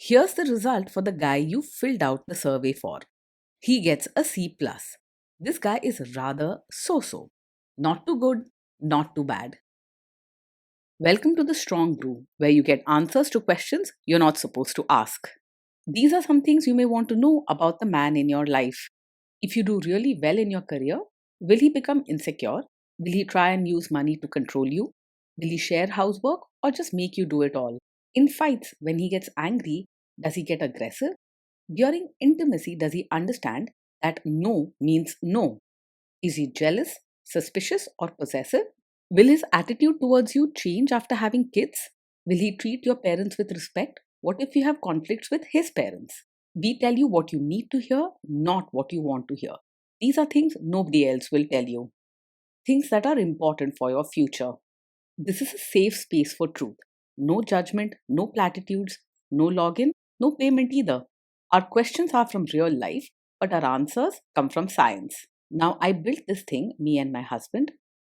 Here's the result for the guy you filled out the survey for. He gets a C+. plus. This guy is rather so-so. Not too good, not too bad. Welcome to the Strong Brew, where you get answers to questions you're not supposed to ask. These are some things you may want to know about the man in your life. If you do really well in your career, will he become insecure? Will he try and use money to control you? Will he share housework or just make you do it all? In fights, when he gets angry, does he get aggressive? During intimacy, does he understand that no means no? Is he jealous, suspicious, or possessive? Will his attitude towards you change after having kids? Will he treat your parents with respect? What if you have conflicts with his parents? We tell you what you need to hear, not what you want to hear. These are things nobody else will tell you. Things that are important for your future. This is a safe space for truth. No judgment, no platitudes, no login, no payment either. Our questions are from real life, but our answers come from science. Now, I built this thing, me and my husband,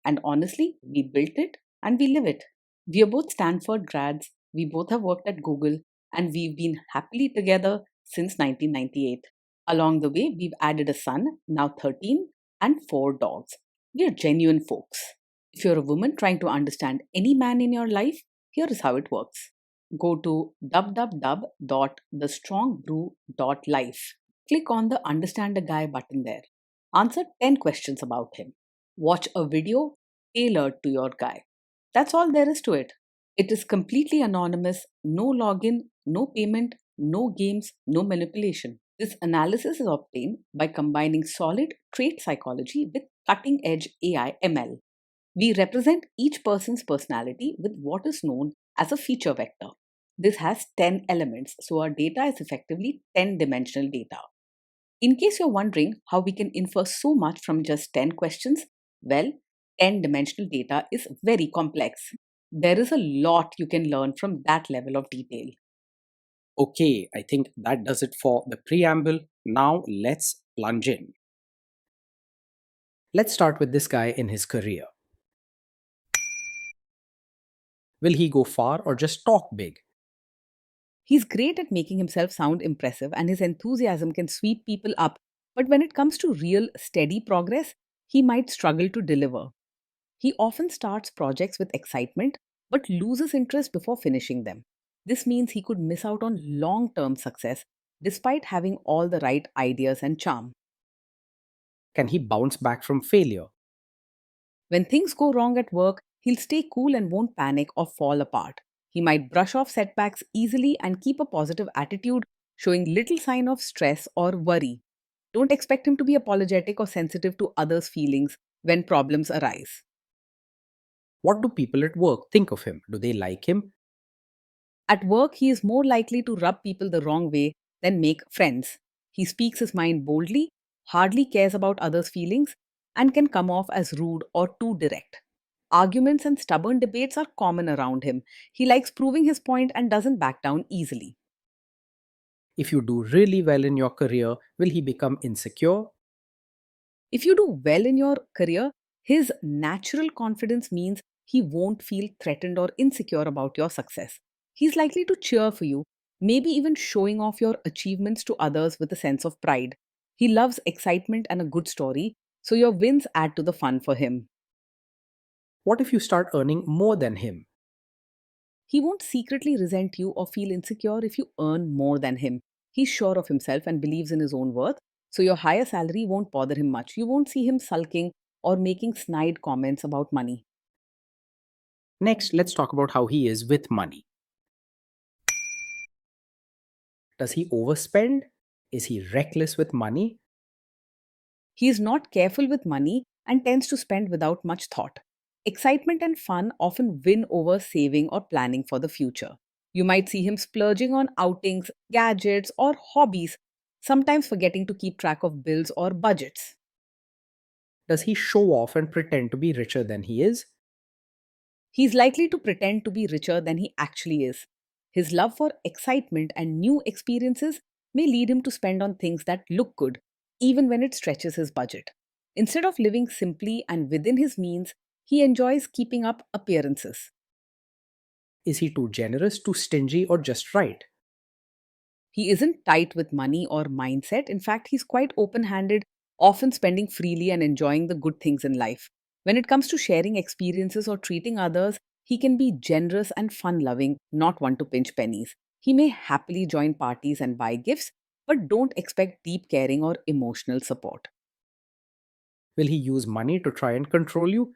and honestly, we built it and we live it. We are both Stanford grads, we both have worked at Google, and we've been happily together since 1998. Along the way, we've added a son, now 13, and 4 dogs. We are genuine folks. If you're a woman trying to understand any man in your life, here is how it works. Go to www.thestrongbrew.life. Click on the Understand a Guy button there. Answer 10 questions about him. Watch a video tailored to your guy. That's all there is to it. It is completely anonymous, no login, no payment, no games, no manipulation. This analysis is obtained by combining solid trait psychology with cutting edge AI ML. We represent each person's personality with what is known as a feature vector. This has 10 elements, so our data is effectively 10-dimensional data. In case you're wondering how we can infer so much from just 10 questions, well, 10-dimensional data is very complex. There is a lot you can learn from that level of detail. Okay, I think that does it for the preamble. Now let's plunge in. Let's start with this guy in his career. Will he go far or just talk big? He's great at making himself sound impressive, and his enthusiasm can sweep people up. But when it comes to real, steady progress, he might struggle to deliver. He often starts projects with excitement but loses interest before finishing them. This means he could miss out on long term success despite having all the right ideas and charm. Can he bounce back from failure? When things go wrong at work, he'll stay cool and won't panic or fall apart. He might brush off setbacks easily and keep a positive attitude, showing little sign of stress or worry. Don't expect him to be apologetic or sensitive to others' feelings when problems arise. What do people at work think of him? Do they like him? At work, he is more likely to rub people the wrong way than make friends. He speaks his mind boldly, hardly cares about others' feelings, and can come off as rude or too direct. Arguments and stubborn debates are common around him. He likes proving his point and doesn't back down easily. If you do really well in your career, will he become insecure? If you do well in your career, his natural confidence means he won't feel threatened or insecure about your success. He's likely to cheer for you, maybe even showing off your achievements to others with a sense of pride. He loves excitement and a good story, so your wins add to the fun for him. What if you start earning more than him? He won't secretly resent you or feel insecure if you earn more than him. He's sure of himself and believes in his own worth, so your higher salary won't bother him much. You won't see him sulking or making snide comments about money. Next, let's talk about how he is with money. Does he overspend? Is he reckless with money? He is not careful with money and tends to spend without much thought. Excitement and fun often win over saving or planning for the future. You might see him splurging on outings, gadgets, or hobbies, sometimes forgetting to keep track of bills or budgets. Does he show off and pretend to be richer than he is? He's likely to pretend to be richer than he actually is. His love for excitement and new experiences may lead him to spend on things that look good, even when it stretches his budget. Instead of living simply and within his means, he enjoys keeping up appearances. Is he too generous, too stingy, or just right? He isn't tight with money or mindset. In fact, he's quite open handed, often spending freely and enjoying the good things in life. When it comes to sharing experiences or treating others, he can be generous and fun loving, not one to pinch pennies. He may happily join parties and buy gifts, but don't expect deep caring or emotional support. Will he use money to try and control you?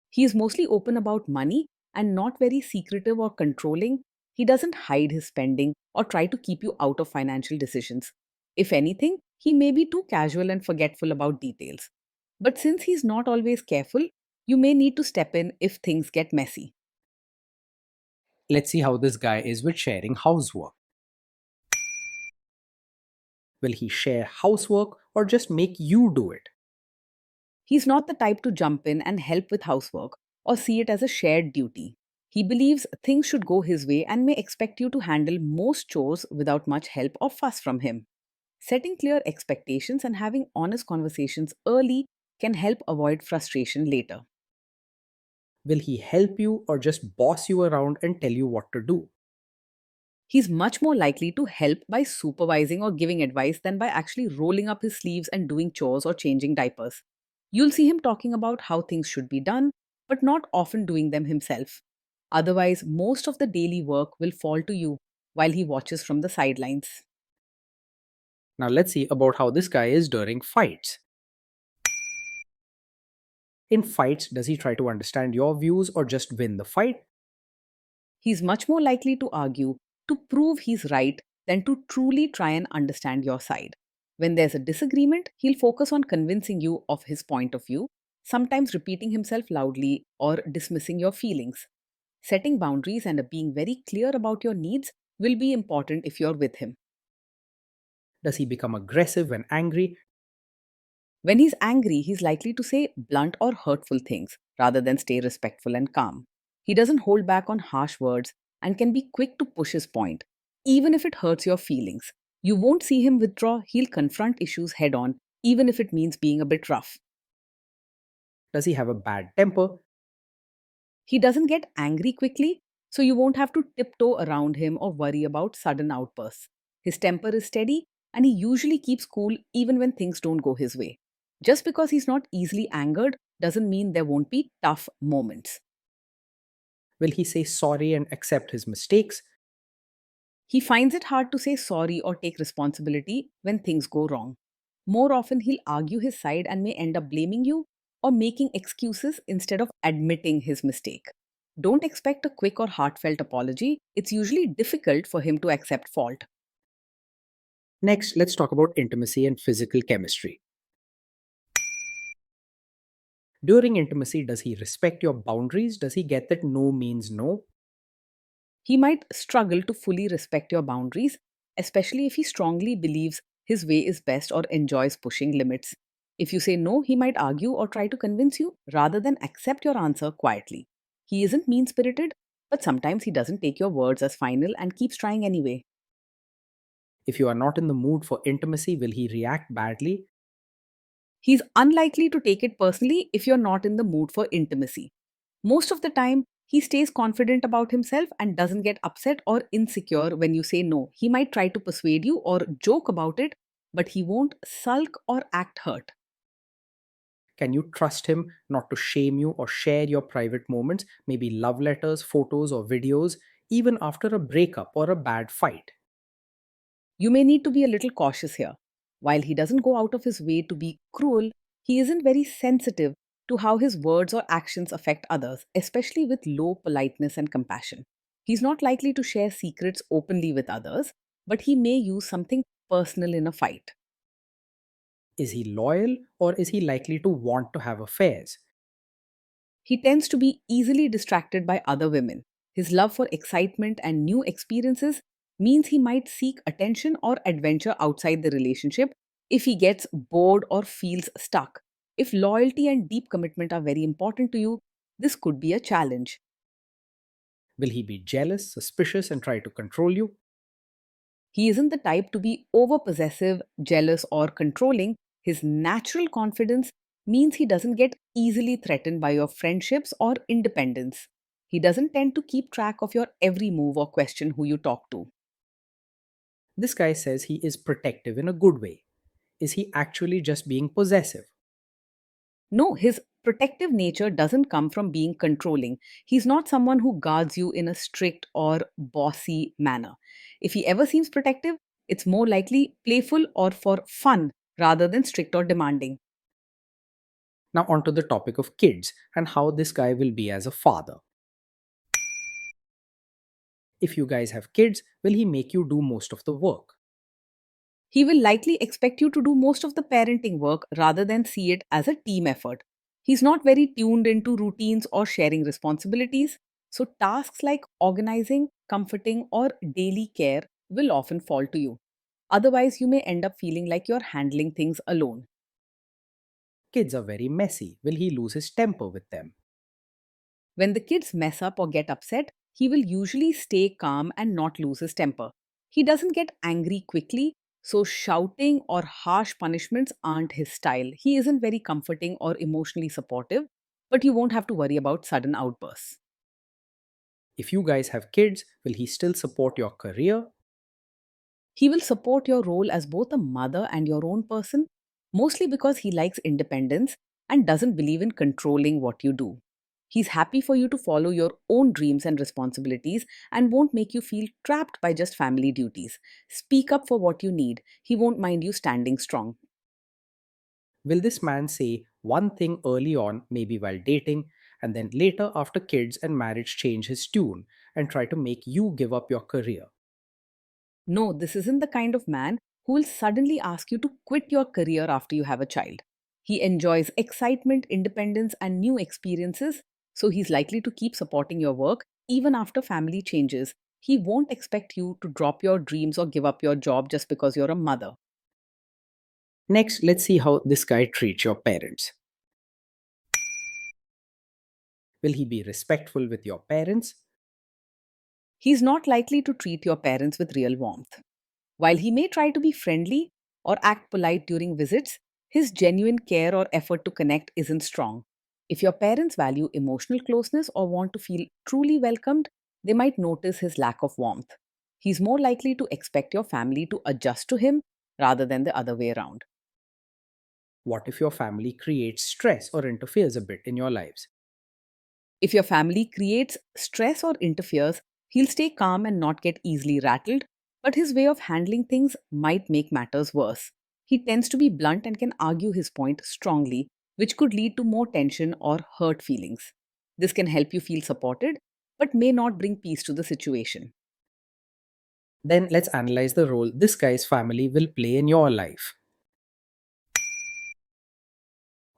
He is mostly open about money and not very secretive or controlling. He doesn't hide his spending or try to keep you out of financial decisions. If anything, he may be too casual and forgetful about details. But since he's not always careful, you may need to step in if things get messy. Let's see how this guy is with sharing housework. Will he share housework or just make you do it? He's not the type to jump in and help with housework or see it as a shared duty. He believes things should go his way and may expect you to handle most chores without much help or fuss from him. Setting clear expectations and having honest conversations early can help avoid frustration later. Will he help you or just boss you around and tell you what to do? He's much more likely to help by supervising or giving advice than by actually rolling up his sleeves and doing chores or changing diapers. You'll see him talking about how things should be done, but not often doing them himself. Otherwise, most of the daily work will fall to you while he watches from the sidelines. Now let's see about how this guy is during fights. In fights, does he try to understand your views or just win the fight? He's much more likely to argue to prove he's right than to truly try and understand your side. When there's a disagreement, he'll focus on convincing you of his point of view, sometimes repeating himself loudly or dismissing your feelings. Setting boundaries and being very clear about your needs will be important if you're with him. Does he become aggressive when angry? When he's angry, he's likely to say blunt or hurtful things rather than stay respectful and calm. He doesn't hold back on harsh words and can be quick to push his point, even if it hurts your feelings. You won't see him withdraw, he'll confront issues head on, even if it means being a bit rough. Does he have a bad temper? He doesn't get angry quickly, so you won't have to tiptoe around him or worry about sudden outbursts. His temper is steady, and he usually keeps cool even when things don't go his way. Just because he's not easily angered doesn't mean there won't be tough moments. Will he say sorry and accept his mistakes? He finds it hard to say sorry or take responsibility when things go wrong. More often, he'll argue his side and may end up blaming you or making excuses instead of admitting his mistake. Don't expect a quick or heartfelt apology. It's usually difficult for him to accept fault. Next, let's talk about intimacy and physical chemistry. During intimacy, does he respect your boundaries? Does he get that no means no? He might struggle to fully respect your boundaries, especially if he strongly believes his way is best or enjoys pushing limits. If you say no, he might argue or try to convince you rather than accept your answer quietly. He isn't mean spirited, but sometimes he doesn't take your words as final and keeps trying anyway. If you are not in the mood for intimacy, will he react badly? He's unlikely to take it personally if you're not in the mood for intimacy. Most of the time, he stays confident about himself and doesn't get upset or insecure when you say no. He might try to persuade you or joke about it, but he won't sulk or act hurt. Can you trust him not to shame you or share your private moments, maybe love letters, photos, or videos, even after a breakup or a bad fight? You may need to be a little cautious here. While he doesn't go out of his way to be cruel, he isn't very sensitive to how his words or actions affect others, especially with low politeness and compassion. He's not likely to share secrets openly with others, but he may use something personal in a fight. Is he loyal or is he likely to want to have affairs? He tends to be easily distracted by other women. His love for excitement and new experiences means he might seek attention or adventure outside the relationship if he gets bored or feels stuck. If loyalty and deep commitment are very important to you, this could be a challenge. Will he be jealous, suspicious, and try to control you? He isn't the type to be over possessive, jealous, or controlling. His natural confidence means he doesn't get easily threatened by your friendships or independence. He doesn't tend to keep track of your every move or question who you talk to. This guy says he is protective in a good way. Is he actually just being possessive? No, his protective nature doesn't come from being controlling. He's not someone who guards you in a strict or bossy manner. If he ever seems protective, it's more likely playful or for fun rather than strict or demanding. Now, onto the topic of kids and how this guy will be as a father. If you guys have kids, will he make you do most of the work? He will likely expect you to do most of the parenting work rather than see it as a team effort. He's not very tuned into routines or sharing responsibilities, so tasks like organizing, comforting, or daily care will often fall to you. Otherwise, you may end up feeling like you're handling things alone. Kids are very messy. Will he lose his temper with them? When the kids mess up or get upset, he will usually stay calm and not lose his temper. He doesn't get angry quickly, so shouting or harsh punishments aren't his style. He isn't very comforting or emotionally supportive, but you won't have to worry about sudden outbursts. If you guys have kids, will he still support your career? He will support your role as both a mother and your own person, mostly because he likes independence and doesn't believe in controlling what you do. He's happy for you to follow your own dreams and responsibilities and won't make you feel trapped by just family duties. Speak up for what you need. He won't mind you standing strong. Will this man say one thing early on, maybe while dating, and then later after kids and marriage change his tune and try to make you give up your career? No, this isn't the kind of man who will suddenly ask you to quit your career after you have a child. He enjoys excitement, independence, and new experiences, so he's likely to keep supporting your work even after family changes. He won't expect you to drop your dreams or give up your job just because you're a mother. Next, let's see how this guy treats your parents. Will he be respectful with your parents? He's not likely to treat your parents with real warmth. While he may try to be friendly or act polite during visits, his genuine care or effort to connect isn't strong. If your parents value emotional closeness or want to feel truly welcomed, they might notice his lack of warmth. He's more likely to expect your family to adjust to him rather than the other way around. What if your family creates stress or interferes a bit in your lives? If your family creates stress or interferes, he'll stay calm and not get easily rattled, but his way of handling things might make matters worse. He tends to be blunt and can argue his point strongly, which could lead to more tension or hurt feelings. This can help you feel supported, but may not bring peace to the situation. Then let's analyze the role this guy's family will play in your life.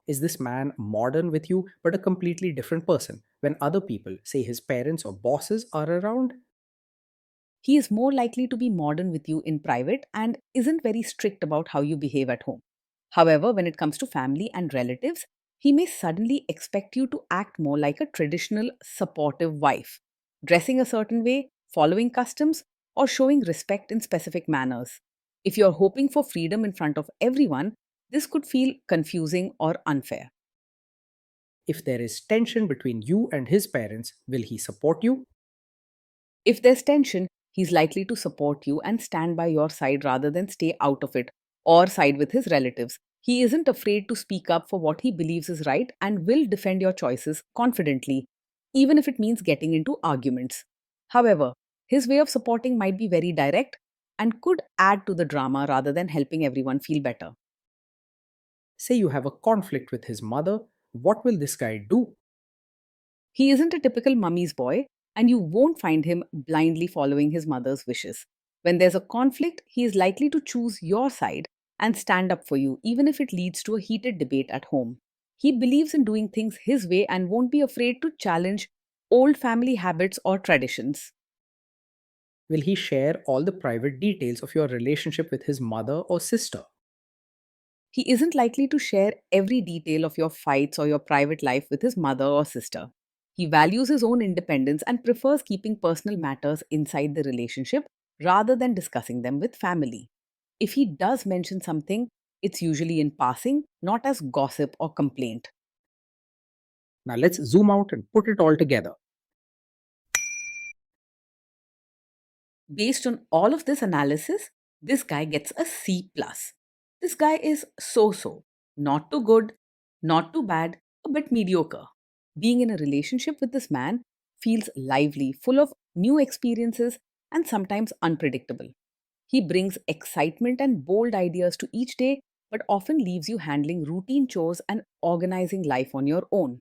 Is this man modern with you but a completely different person when other people, say his parents or bosses, are around? He is more likely to be modern with you in private and isn't very strict about how you behave at home. However, when it comes to family and relatives, he may suddenly expect you to act more like a traditional supportive wife, dressing a certain way, following customs, or showing respect in specific manners. If you're hoping for freedom in front of everyone, this could feel confusing or unfair. If there is tension between you and his parents, will he support you? If there's tension, he's likely to support you and stand by your side rather than stay out of it or side with his relatives. He isn't afraid to speak up for what he believes is right and will defend your choices confidently, even if it means getting into arguments. However, his way of supporting might be very direct and could add to the drama rather than helping everyone feel better. Say you have a conflict with his mother, what will this guy do? He isn't a typical mummy's boy, and you won't find him blindly following his mother's wishes. When there's a conflict, he is likely to choose your side and stand up for you, even if it leads to a heated debate at home. He believes in doing things his way and won't be afraid to challenge old family habits or traditions. Will he share all the private details of your relationship with his mother or sister? He isn't likely to share every detail of your fights or your private life with his mother or sister. He values his own independence and prefers keeping personal matters inside the relationship rather than discussing them with family. If he does mention something, it's usually in passing, not as gossip or complaint. Now let's zoom out and put it all together. Based on all of this analysis, This guy gets a C plus. This guy is so so, not too good, not too bad, a bit mediocre. Being in a relationship with this man feels lively, full of new experiences, and sometimes unpredictable. He brings excitement and bold ideas to each day, but often leaves you handling routine chores and organizing life on your own.